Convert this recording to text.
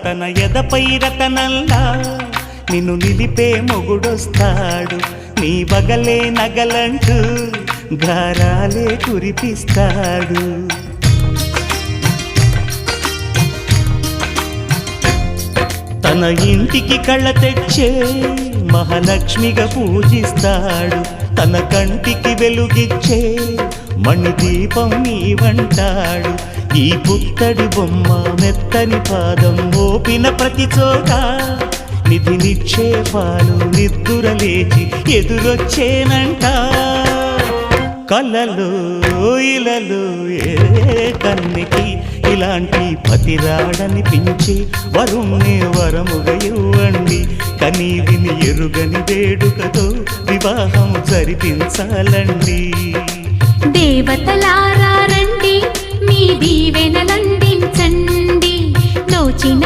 తన ఎదపై రతనల్లా నిన్ను నిలిపే మొగుడొస్తాడు. నీ బగలే నగలంటూ గారాలే కురిపిస్తాడు. తన ఇంటికి కళ్ళ తెచ్చే మహాలక్ష్మిగా పూజిస్తాడు. తన కంటికి వెలుగిచ్చే మణిదీపం నీవంటాడు. ఈ పుత్తడి బొమ్మ మెత్తని పాదం మోపిన ప్రతి చోట నిధి నిక్షేపాలు నిద్దురలేచి ఎదురొచ్చేనంట. కలలో ఇలలో ఏ కన్నికి ఇలాంటి పతిరాడనిపించి వరుణ్ణి వరముగా ఇవ్వండి. కనీ విని ఎరుగని వేడుకతో వివాహం జరిపించాలండి. దేవతలారా రండి, మీ దీవెనలందించండి. నోచిన